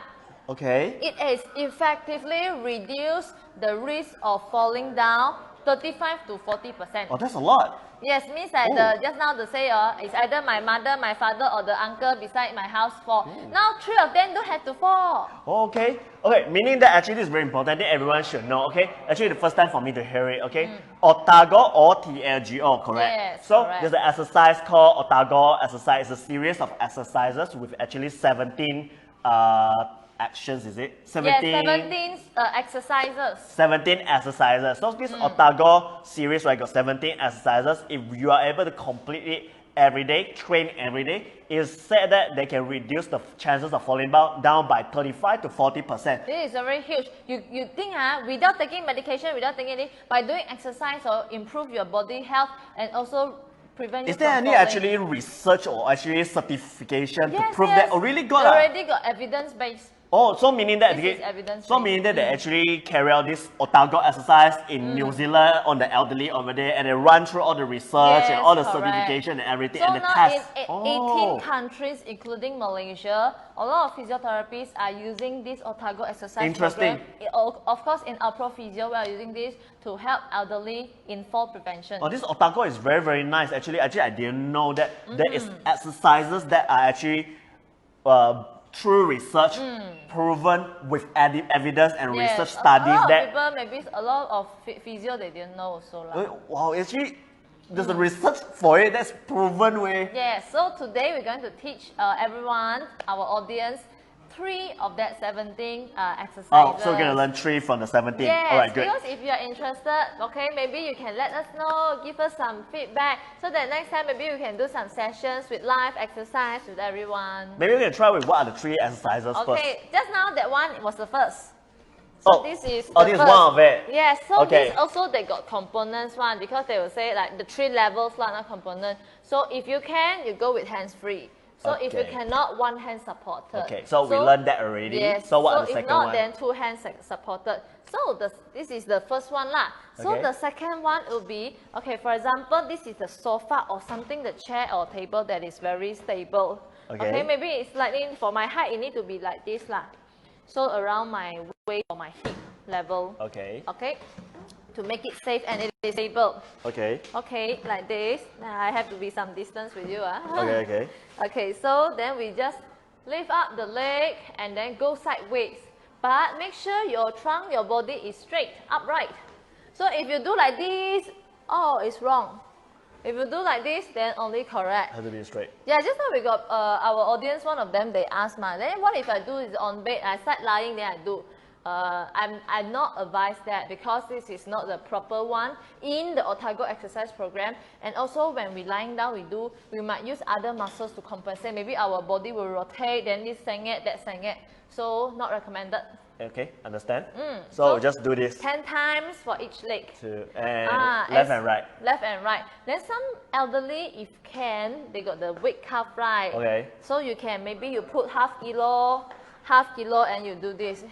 okay, it has effectively reduced the risk of falling down 35 to 40%. Oh, that's a lot. Yes, means that just now they say it's either my mother, my father, or the uncle beside my house fall. Now 3 of them don't have to fall. Okay. Okay, meaning that actually this is very important. I think everyone should know. Okay, actually the first time for me to hear it. Okay, Otago, O-T-A-G-O, correct? Yes, so correct. there's an exercise called Otago exercise. It's a series of exercises with actually 17 actions, is it? 17, yes, 17 exercises. 17 exercises. So this Otago series, right, got 17 exercises. If you are able to complete it every day, train every day, it's said that they can reduce the chances of falling down by 35 to 40%. This is very huge. You think without taking medication, without taking anything, by doing exercise or improve your body health and also prevent you Is there from any falling. actually research or actually certification to Yes, prove yes. that? Oh, really got already got evidence-based. Oh, so meaning that This is evidence so meaning that they actually carry out this Otago exercise in New Zealand on the elderly over there, and they run through all the research and all the certification and everything So and the now tests. in 18 countries, including Malaysia, a lot of physiotherapists are using this Otago exercise Interesting. program. Of course, in Alpro Physio, we are using this to help elderly in fall prevention. Oh, this Otago is very, very nice. Actually, I didn't know that there is exercises that are actually through research proven with evidence and research studies that people, maybe a lot of physio they didn't know also. Wow, actually there's a research for it that's proven way. Yeah, so today we're going to teach everyone, our audience, 3 of that 17 exercises. Oh, so we're going to learn 3 from the 17. Yes, all right, good. because if you're interested, okay, maybe you can let us know, give us some feedback, so that next time maybe we can do some sessions with live exercise with everyone. Maybe we can try with what are the 3 exercises first. Okay, just now that one was the first. So this is the this is first. one of it. Yes, so this also they got components one, because they will say like the 3 levels not component. So if you can, you go with hands free. So if you cannot, 1 hand supported. Okay, so we learned that already. Yes. So what are the second one? If not, then 2 hands supported. So this is the first one lah. So the second one will be, okay, for example, this is the sofa or something, the chair or table that is very stable. Okay, maybe it's slightly, for my height, it need to be like this lah. So around my waist or my hip level. Okay. Okay. To make it safe and it is stable. Okay. Okay, like this. Now I have to be some distance with you. Okay. Okay, so then we just lift up the leg and then go sideways. But make sure your trunk, your body is straight, upright. So if you do like this, oh, it's wrong. If you do like this, then only correct. Has to be straight. Yeah, just now we got our audience, one of them, they asked me, then what if I do is on bed, I start lying, then I do. I'm not advised that, because this is not the proper one in the Otago exercise program. And also when we lying down, we might use other muscles to compensate. Maybe our body will rotate, then this sengit, that sengit. So not recommended. Okay, understand? So just do this 10 times for each leg. Left and right. Left and right. Then some elderly, if can, they got the weight cuff, right? Okay. So you can, maybe you put half kilo, and you do this.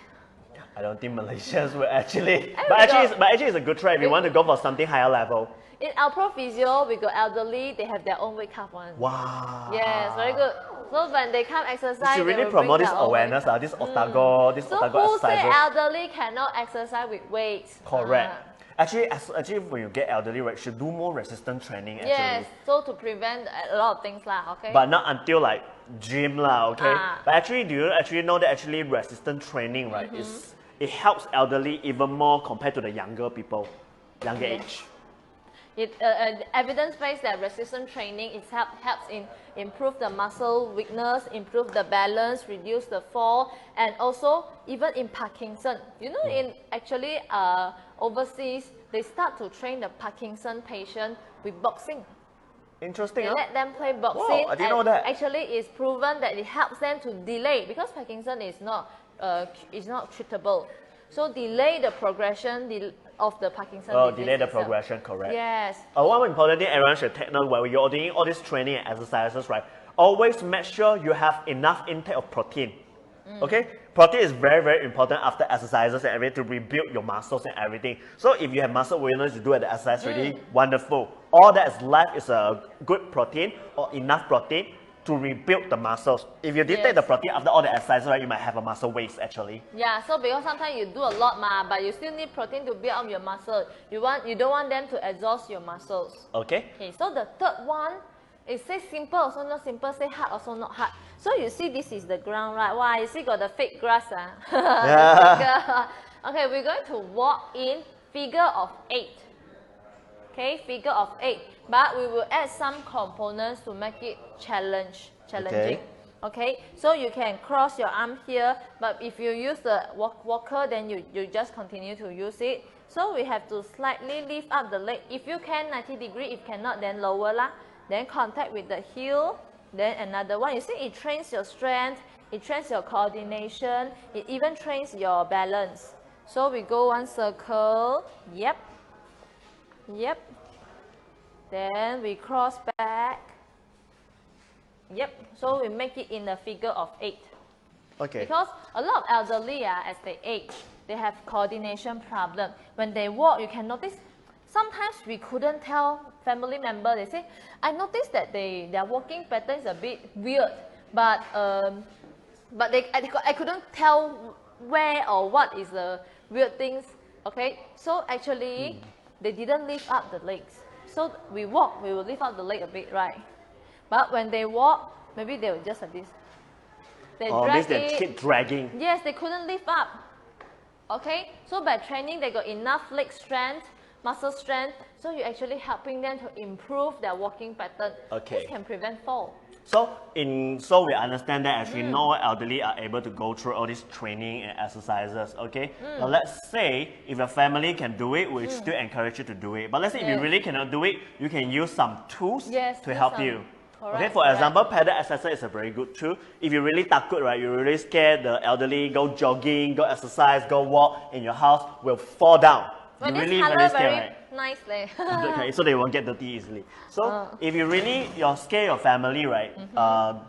I don't think Malaysians will actually, but actually it's a good try if you want to go for something higher level. In Alpro Physio, we got elderly, they have their own weight cuff one. Wow. Yes, very good. So when they come exercise, you really promote this awareness, this Otago, this Otago exercise. So who say elderly cannot exercise with weights? Correct. Actually, when you get elderly, right, should do more resistance training. Actually. Yes, so to prevent a lot of things lah. Okay. But not until like gym lah. Okay. But actually, do you actually know that actually resistance training, right, it helps elderly even more compared to the younger people, younger age. Evidence-based that resistance training helps in improve the muscle weakness, improve the balance, reduce the fall, and also even in Parkinson. You know, in actually overseas, they start to train the Parkinson patient with boxing. Interesting. They let them play boxing. Whoa, I didn't know that. Actually, it's proven that it helps them to delay, because Parkinson is not treatable. So delay the progression of the Parkinson disease. Delay the progression, correct. Yes. One important thing everyone should take note when you're doing all this training and exercises, right? Always make sure you have enough intake of protein. Okay? Protein is very, very important after exercises and everything to rebuild your muscles and everything. So if you have muscle weakness, you do the exercise really wonderful. All that is left is a good protein or enough protein to rebuild the muscles. If you didn't take the protein after all the exercises, right, you might have a muscle waste actually. Yeah, so because sometimes you do a lot but you still need protein to build up your muscle. You don't want them to exhaust your muscles. Okay. Okay, so the third one, it says simple, also not simple, say hard, also not hard. So you see this is the ground, right? Wow, you see got the fake grass. Yeah. Okay, we're going to walk in figure of 8. Okay, figure of 8. But we will add some components to make it challenging. Okay, so you can cross your arm here, but if you use the walker, then you just continue to use it. So we have to slightly lift up the leg. If you can, 90 degree. If cannot, then lower lah. Then contact with the heel. Then another one. You see, it trains your strength. It trains your coordination. It even trains your balance. So we go one circle. Yep. Yep. Then we cross back. Yep. So we make it in a figure of 8. Okay. Because a lot of elderly, as they age, they have coordination problem. When they walk, you can notice, sometimes we couldn't tell family member. They say, I noticed that their walking pattern is a bit weird, but I couldn't tell where or what is the weird things. Okay, so actually they didn't lift up the legs. So we walk, we will lift up the leg a bit, right? But when they walk, maybe they will just like this. They drag they keep dragging. Yes, they couldn't lift up. Okay, so by training, they got enough leg strength, muscle strength, so you're actually helping them to improve their walking pattern. Okay. This can prevent fall. So we understand that actually no elderly are able to go through all this training and exercises, okay? Now let's say if your family can do it, we still encourage you to do it. But let's say if you really cannot do it, you can use some tools to help you. Correct, okay, for example, pedal exercise is a very good tool. If you really takut, right, you really scared the elderly, go jogging, go exercise, go walk in your house, will fall down. Well, you this really color very scared, right? Nicely. Okay, so they won't get dirty easily. So if you really, you're scared your family, right?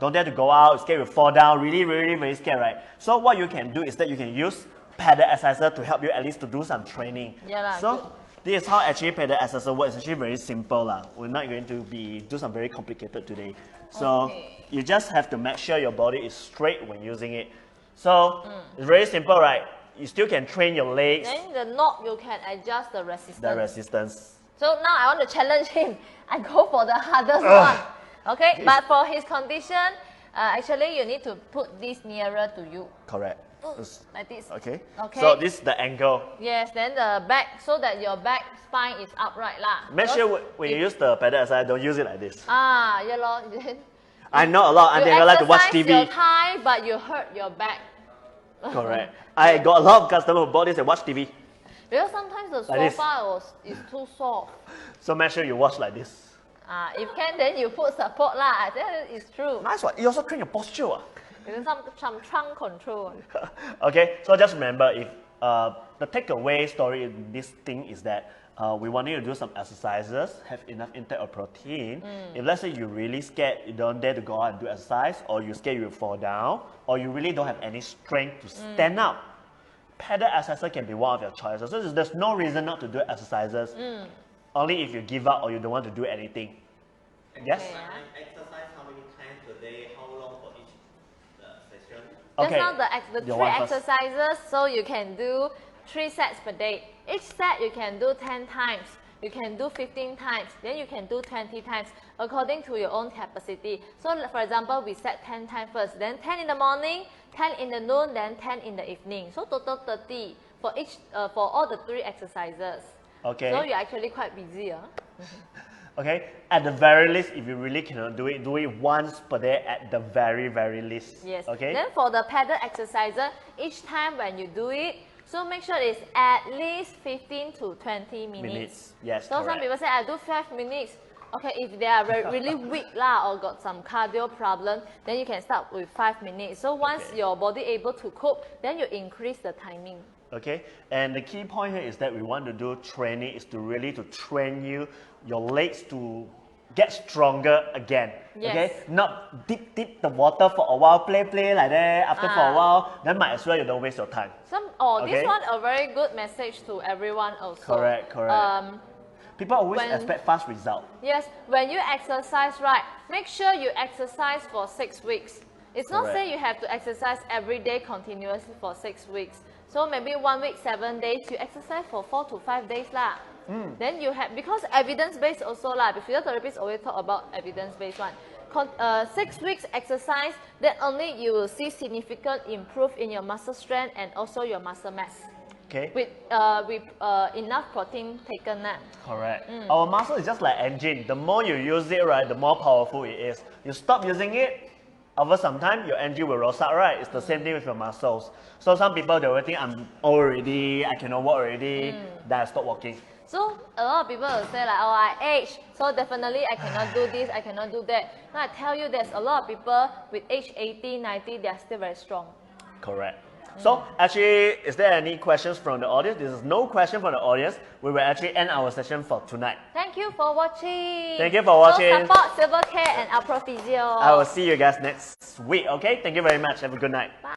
Don't dare to go out, scared you fall down, really, really very scared, right? So what you can do is that you can use pedal exercise to help you at least to do some training. Yeah, so good. this is how actually pedal exercise works. It's actually very simple. We're not going to do some very complicated today. So you just have to make sure your body is straight when using it. So it's very simple, right? You still can train your legs. Then the knob, you can adjust the resistance. So now I want to challenge him. I go for the hardest one. Okay, but for his condition, actually you need to put this nearer to you. Correct. Like this. Okay. Okay. So this is the angle. Yes, then the back, so that your back spine is upright lah. Make sure when you use the pedal exercise, don't use it like this. Yeah lor. I know a lot and they like to watch TV. You exercise your thigh, but you hurt your back. Correct. I got a lot of customers who bought this and watch TV. Because sometimes the sofa is too soft. So make sure you watch like this. If can, then you put support lah. I think it's true. Nice one. You also train your posture. Some trunk control. Okay, so just remember, if the takeaway story in this thing is that we want you to do some exercises, have enough intake of protein. If let's say you're really scared, you don't dare to go out and do exercise, or you're scared you will fall down, or you really don't have any strength to stand up, pedal exercise can be one of your choices. So there's no reason not to do exercises, only if you give up or you don't want to do anything. Yes? Exercise how many times a day, how long for each session? Okay. Just now the 3 exercises, so you can do 3 sets per day. Each set you can do 10 times, you can do 15 times, then you can do 20 times according to your own capacity. So for example, we set 10 times first, then 10 in the morning, 10 in the noon, then 10 in the evening. So total 30 for each for all the 3 exercises. Okay. So you're actually quite busy. Okay, at the very least, if you really cannot do it once per day at the very least. Yes. Okay. Then for the pedal exerciser, each time when you do it, so make sure it's at least 15 to 20 minutes. Yes. So correct. some people say I do 5 minutes. Okay, if they are really weak lah or got some cardio problem, then you can start with 5 minutes. So once your body able to cope, then you increase the timing. Okay, and the key point here is that we want to do training is to really to train your legs to get stronger again. Yes. Okay, not dip the water for a while, play like that. After for a while, then might as well you don't waste your time. This one a very good message to everyone also. Correct. People always expect fast result. Yes, when you exercise, right, make sure you exercise for 6 weeks. It's not say you have to exercise every day continuously for 6 weeks. So maybe 1 week, 7 days, you exercise for 4 to 5 days lah. Then you have, because evidence-based also lah, the physiotherapists always talk about evidence-based one. 6 weeks exercise, then only you will see significant improve in your muscle strength and also your muscle mass. Okay. With enough protein taken. Correct. Our muscle is just like engine. The more you use it, right, the more powerful it is. You stop using it, over some time, your engine will rust out, right? It's the same thing with your muscles. So some people, they will think, I'm old already, I cannot walk already, then I stop walking. So a lot of people will say like, oh, I age, so definitely I cannot do this, I cannot do that. Now I tell you, there's a lot of people with age 80, 90, they are still very strong. Correct. So actually, is there any questions from the audience? There is no question from the audience. We will actually end our session for tonight. Thank you for watching. Thank you for watching. So support Silvercare and Alpro Physio. I will see you guys next week, okay? Thank you very much. Have a good night. Bye.